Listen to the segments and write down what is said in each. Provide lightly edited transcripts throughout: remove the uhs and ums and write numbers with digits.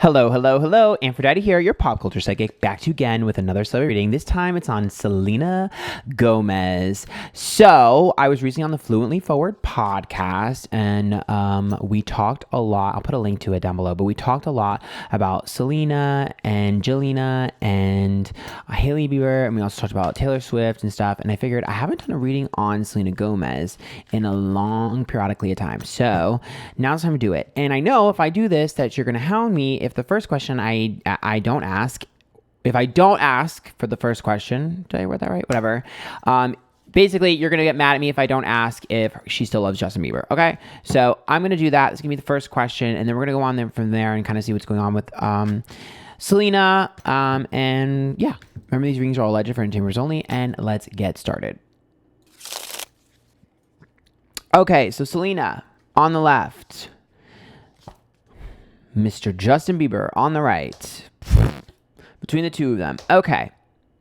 Hello, hello, hello. Antphrodite here, your pop culture psychic, back to you again with another celebrity reading. This time it's on Selena Gomez. So I was recently on the Fluently Forward podcast and we talked a lot. I'll put a link to it down below, but we talked a lot about Selena and Jelena and Hailey Bieber. And we also talked about Taylor Swift and stuff. And I figured I haven't done a reading on Selena Gomez in a long periodically of time. So now's the time to do it. And I know if I do this that you're going to hound me if the first question I don't ask, if I don't ask for the first question, did I word that right? Whatever. Basically, you're going to get mad at me if I don't ask if she still loves Justin Bieber. Okay. So I'm going to do that. It's going to be the first question. And then we're going to go on there from there and kind of see what's going on with Selena. And yeah, remember these readings are all legend for entertainers only. And let's get started. Okay. So Selena on the left. Mr. Justin Bieber on the right. Between the two of them. Okay.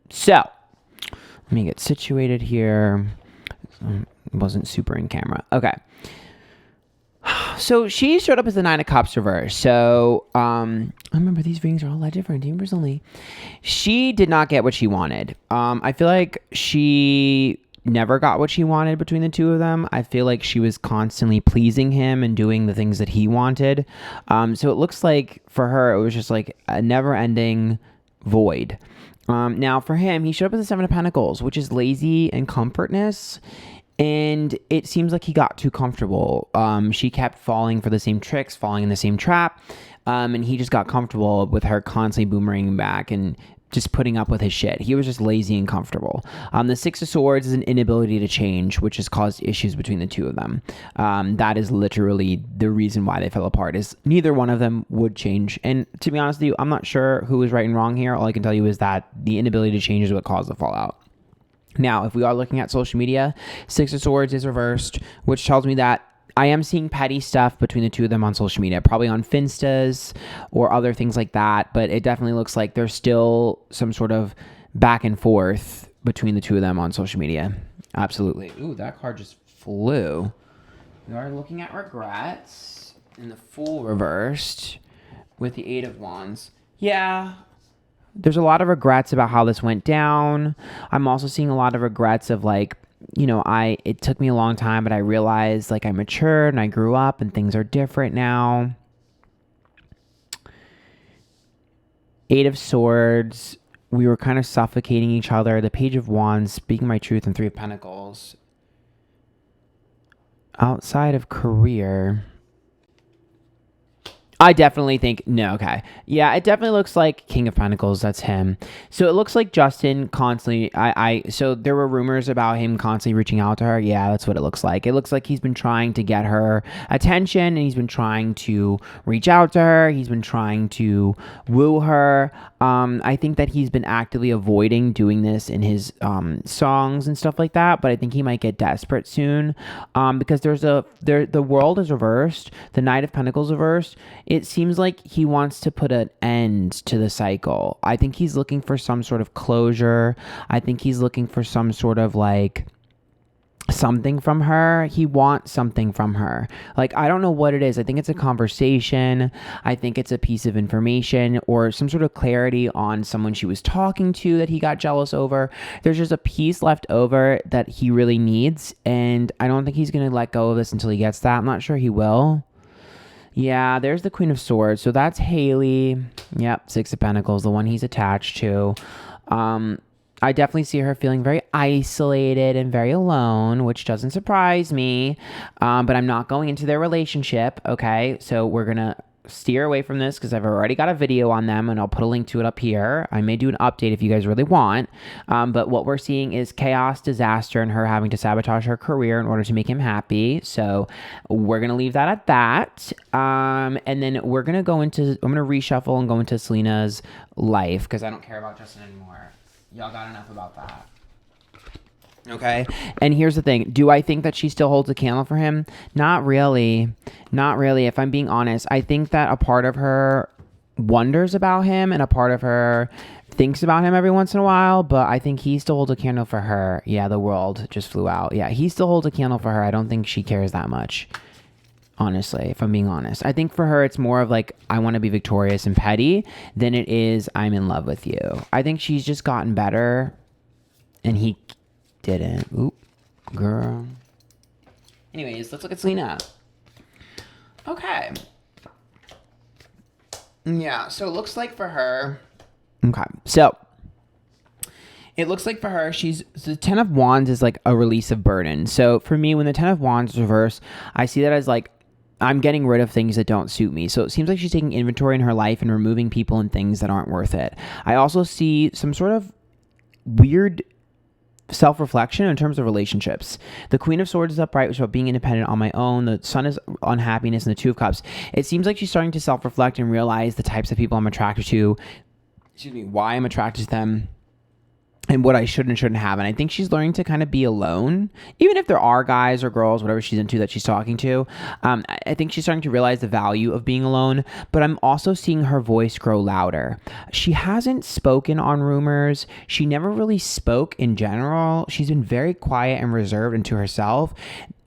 So, let me get situated here. Wasn't super in camera. Okay. So, she showed up as the Nine of Cups reverse. So, I remember these readings are all that different. Demons only. She did not get what she wanted. I feel like she never got what she wanted between the two of them. I feel like she was constantly pleasing him and doing the things that he wanted. So it looks like for her, it was just like a never-ending void. Now for him, he showed up as the Seven of Pentacles, which is lazy and comfortness. And it seems like he got too comfortable. She kept falling for the same tricks, falling in the same trap. And he just got comfortable with her constantly boomeranging back and just putting up with his shit. He was just lazy and comfortable. The Six of Swords is an inability to change, which has caused issues between the two of them. That is literally the reason why they fell apart, is neither one of them would change. And to be honest with you, I'm not sure who is right and wrong here. All I can tell you is that the inability to change is what caused the fallout. Now, if we are looking at social media, Six of Swords is reversed, which tells me that I am seeing petty stuff between the two of them on social media, probably on Finstas or other things like that. But it definitely looks like there's still some sort of back and forth between the two of them on social media. Absolutely. Ooh, that card just flew. We are looking at regrets in the Fool reversed with the Eight of Wands. Yeah. There's a lot of regrets about how this went down. I'm also seeing a lot of regrets of like, you know, it took me a long time, but I realized like I matured and I grew up and things are different now. Eight of Swords. We were kind of suffocating each other. The Page of Wands, speaking my truth, and Three of Pentacles. Outside of career, I definitely think, no, okay. Yeah, it definitely looks like King of Pentacles, that's him. So it looks like Justin constantly, so there were rumors about him constantly reaching out to her. Yeah, that's what it looks like. It looks like he's been trying to get her attention and he's been trying to reach out to her. He's been trying to woo her. I think that he's been actively avoiding doing this in his songs and stuff like that, but I think he might get desperate soon because the world is reversed. The Knight of Pentacles reversed. It seems like he wants to put an end to the cycle. I think he's looking for some sort of closure. I think he's looking for some sort of like something from her. He wants something from her. Like, I don't know what it is. I think it's a conversation. I think it's a piece of information or some sort of clarity on someone she was talking to that he got jealous over. There's just a piece left over that he really needs. And I don't think he's going to let go of this until he gets that. I'm not sure he will. Yeah, there's the Queen of Swords. So that's Hailey. Yep, Six of Pentacles, the one he's attached to. I definitely see her feeling very isolated and very alone, which doesn't surprise me. But I'm not going into their relationship, okay? So we're going to steer away from this because I've already got a video on them and I'll put a link to it up here. I may do an update if you guys really want. But what we're seeing is chaos, disaster, and her having to sabotage her career in order to make him happy. So we're going to leave that at that. And then we're going to go into, I'm going to reshuffle and go into Selena's life because I don't care about Justin anymore. Y'all got enough about that. Okay. And here's the thing. Do I think that she still holds a candle for him? Not really. Not really. If I'm being honest, I think that a part of her wonders about him and a part of her thinks about him every once in a while, but I think he still holds a candle for her. Yeah, the world just flew out. Yeah, he still holds a candle for her. I don't think she cares that much. honestly, if I'm being honest. I think for her, it's more of like, I want to be victorious and petty than it is, I'm in love with you. I think she's just gotten better and he didn't. Oop, girl. Anyways, let's look at Selena. Okay. Yeah, so it looks like for her. Okay, so it looks like for her, the 10 of Wands is like a release of burden. So for me, when the 10 of Wands is reversed, I see that as like, I'm getting rid of things that don't suit me. So it seems like she's taking inventory in her life and removing people and things that aren't worth it. I also see some sort of weird self-reflection in terms of relationships. The Queen of Swords is upright, which is about being independent on my own. The Sun is on happiness, and the Two of Cups. It seems like she's starting to self-reflect and realize the types of people I'm attracted to. Why I'm attracted to them, and what I should and shouldn't have. And I think she's learning to kind of be alone, even if there are guys or girls, whatever she's into, that she's talking to. I think she's starting to realize the value of being alone, but I'm also seeing her voice grow louder. She hasn't spoken on rumors. She never really spoke in general. She's been very quiet and reserved into herself.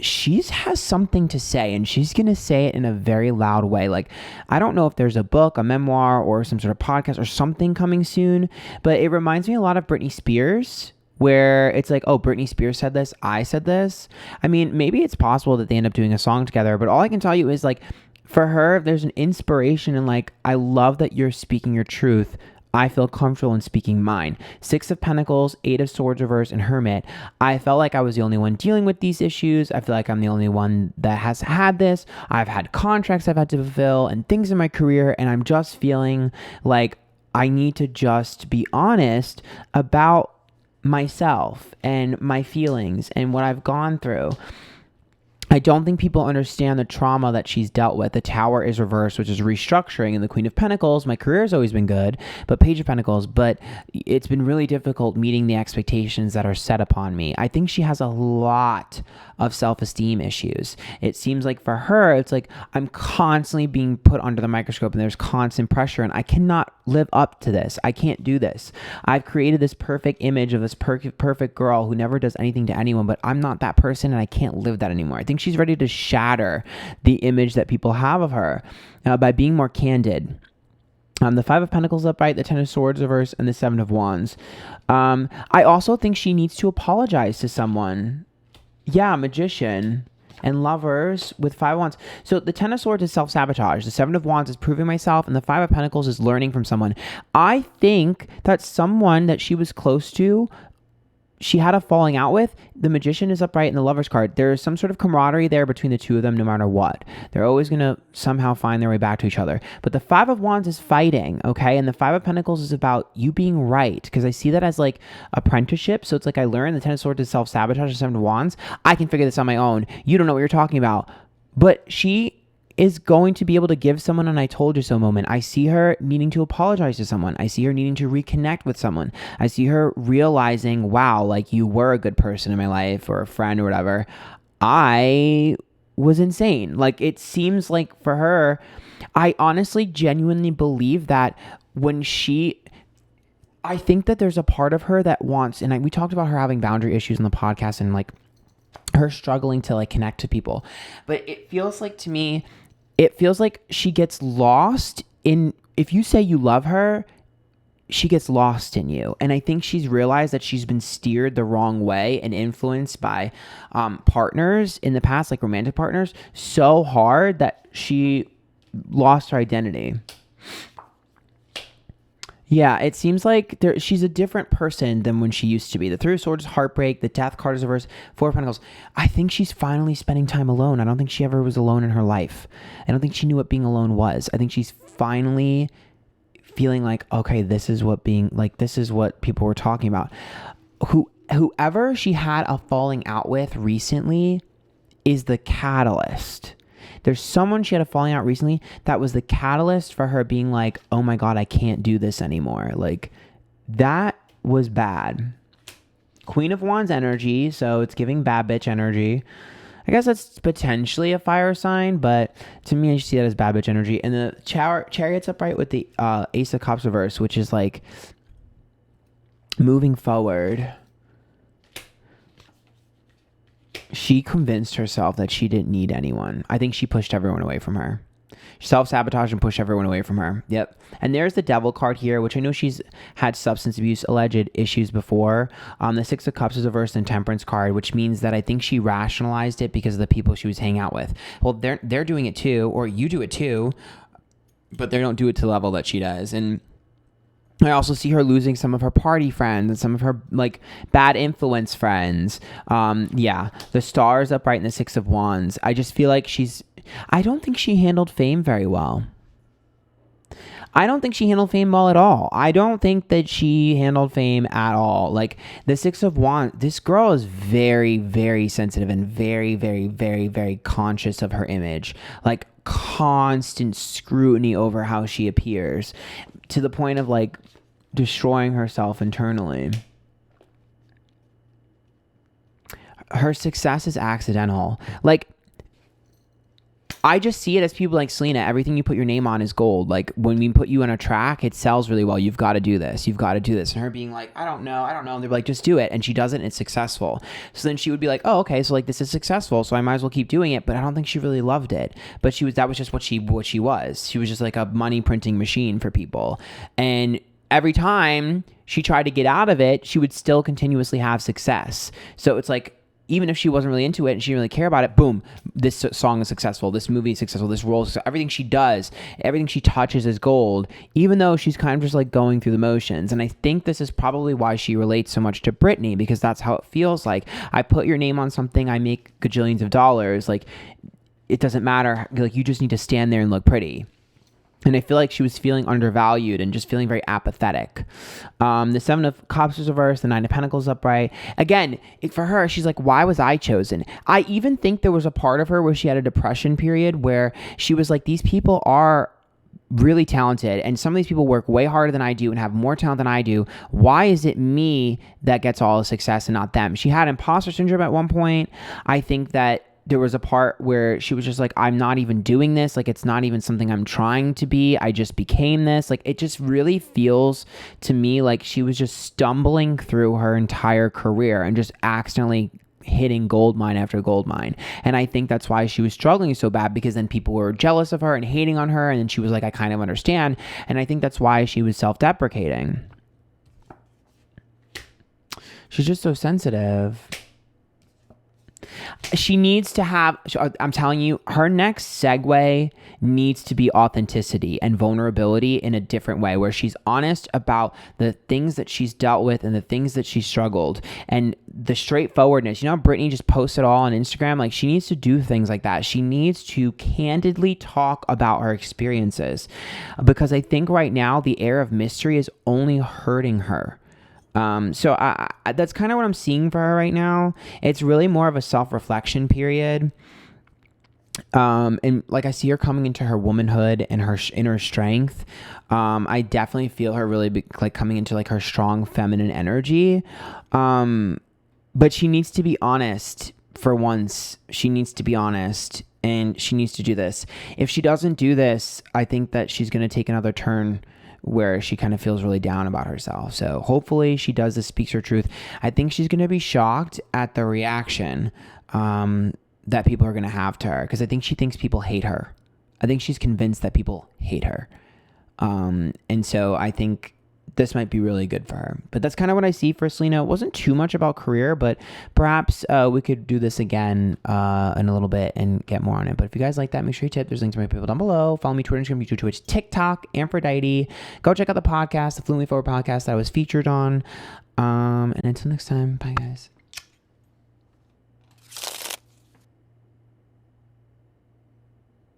She has something to say, and she's going to say it in a very loud way. Like, I don't know if there's a book, a memoir, or some sort of podcast or something coming soon, but it reminds me a lot of Britney Spears, where it's like, oh, Britney Spears said this, I said this. I mean, maybe it's possible that they end up doing a song together, but all I can tell you is like, for her, there's an inspiration and like, I love that you're speaking your truth. I feel comfortable in speaking mine. 6 of Pentacles, 8 of Swords reverse, and Hermit. I felt like I was the only one dealing with these issues. I feel like I'm the only one that has had this. I've had contracts I've had to fulfill and things in my career, and I'm just feeling like I need to just be honest about myself and my feelings and what I've gone through. I don't think people understand the trauma that she's dealt with. The Tower is reversed, which is restructuring, and the Queen of Pentacles. My career has always been good, but Page of Pentacles, but it's been really difficult meeting the expectations that are set upon me. I think she has a lot of self-esteem issues. It seems like for her, it's like I'm constantly being put under the microscope and there's constant pressure, and I cannot live up to this. I can't do this. I've created this perfect image of this perfect girl who never does anything to anyone, but I'm not that person and I can't live that anymore. I think she's ready to shatter the image that people have of her by being more candid. The 5 of Pentacles upright, the 10 of Swords reverse, and the 7 of Wands. I also think she needs to apologize to someone. Yeah, Magician and Lovers with 5 of Wands. So the 10 of Swords is self-sabotage. The 7 of Wands is proving myself, and the 5 of Pentacles is learning from someone. I think that someone that she was close to, she had a falling out with. The Magician is upright in the Lover's card. There's some sort of camaraderie there between the two of them no matter what. They're always going to somehow find their way back to each other. But the 5 of Wands is fighting, okay? And the 5 of Pentacles is about you being right, because I see that as like apprenticeship. So it's like I learned the 10 of Swords is self-sabotage, the 7 of Wands. I can figure this on my own. You don't know what you're talking about. But she is going to be able to give someone an I told you so moment. I see her needing to apologize to someone. I see her needing to reconnect with someone. I see her realizing, wow, like you were a good person in my life or a friend or whatever. I was insane. Like it seems like for her, I honestly genuinely believe that I think that there's a part of her that wants, and we talked about her having boundary issues in the podcast and like her struggling to like connect to people. But it feels like to me, she gets lost in, if you say you love her, she gets lost in you. And I think she's realized that she's been steered the wrong way and influenced by partners in the past, like romantic partners, so hard that she lost her identity. Yeah, it seems like she's a different person than when she used to be. The 3 of Swords is heartbreak. The Death card is reversed. 4 of Pentacles. I think she's finally spending time alone. I don't think she ever was alone in her life. I don't think she knew what being alone was. I think she's finally feeling like, okay, this is what people were talking about. Whoever she had a falling out with recently is the catalyst. There's someone she had a falling out recently that was the catalyst for her being like, oh my God, I can't do this anymore. Like that was bad. Queen of Wands energy. So it's giving bad bitch energy. I guess that's potentially a fire sign, but to me, I see that as bad bitch energy. And the Chariot's upright with the Ace of Cups reverse, which is like moving forward. She convinced herself that she didn't need anyone. I think she pushed everyone away from her. Self-sabotage and push everyone away from her. Yep. And there's the devil card here, which I know she's had substance abuse alleged issues before. The Six of Cups is reversed and Temperance card, which means that I think she rationalized it because of the people she was hanging out with. Well, they're doing it too, or you do it too, but they don't do it to the level that she does. And I also see her losing some of her party friends and some of her like bad influence friends. The Stars upright in the Six of Wands. I just feel like I don't think she handled fame very well. I don't think she handled fame well at all. I don't think that she handled fame at all. Like the Six of Wands, this girl is very, very sensitive and very, very, very, very conscious of her image. Like constant scrutiny over how she appears to the point of like destroying herself internally. Her success is accidental. Like, I just see it as people like Selena. Everything you put your name on is gold. Like when we put you on a track, it sells really well. You've got to do this. You've got to do this. And her being like, I don't know. And they're like, just do it. And she does it and it's successful. So then she would be like, oh, okay. So like this is successful. So I might as well keep doing it. But I don't think she really loved it. But that was just what she was. She was just like a money printing machine for people. And every time she tried to get out of it, she would still continuously have success. So it's like, even if she wasn't really into it and she didn't really care about it, boom, this song is successful, this movie is successful, this role is successful. Everything she does, everything she touches is gold, even though she's kind of just like going through the motions. And I think this is probably why she relates so much to Britney, because that's how it feels like. I put your name on something, I make gajillions of dollars. Like, it doesn't matter. Like, you just need to stand there and look pretty. And I feel like she was feeling undervalued and just feeling very apathetic. The Seven of Cups was reversed, the Nine of Pentacles upright. Again, for her, she's like, why was I chosen? I even think there was a part of her where she had a depression period where she was like, these people are really talented and some of these people work way harder than I do and have more talent than I do. Why is it me that gets all the success and not them? She had imposter syndrome at one point. I think that there was a part where she was just like, I'm not even doing this. Like, it's not even something I'm trying to be. I just became this. Like, it just really feels to me like she was just stumbling through her entire career and just accidentally hitting gold mine after gold mine. And I think that's why she was struggling so bad, because then people were jealous of her and hating on her. And then she was like, I kind of understand. And I think that's why she was self-deprecating. She's just so sensitive. She needs to have, I'm telling you, her next segue needs to be authenticity and vulnerability in a different way, where she's honest about the things that she's dealt with and the things that she struggled and the straightforwardness. You know, Britney just posts it all on Instagram. Like, she needs to do things like that. She needs to candidly talk about her experiences, because I think right now the air of mystery is only hurting her. So that's kind of what I'm seeing for her right now. It's really more of a self-reflection period. And like, I see her coming into her womanhood and her inner strength. I definitely feel her really like coming into like her strong feminine energy. But she needs to be honest for once. She needs to be honest, and she needs to do this. If she doesn't do this, I think that she's going to take another turn where she kind of feels really down about herself. So hopefully she does this, speaks her truth. I think she's going to be shocked at the reaction that people are going to have to her, because I think she thinks people hate her. I think she's convinced that people hate her. And so I think this might be really good for her. But that's kind of what I see for Selena. It wasn't too much about career, but perhaps we could do this again in a little bit and get more on it. But if you guys like that, make sure you tip. There's links to my people down below. Follow me Twitter, Instagram, YouTube, Twitch, TikTok, Antphrodite. Go check out the podcast, the Fluently Forward podcast that I was featured on. And until next time, bye guys.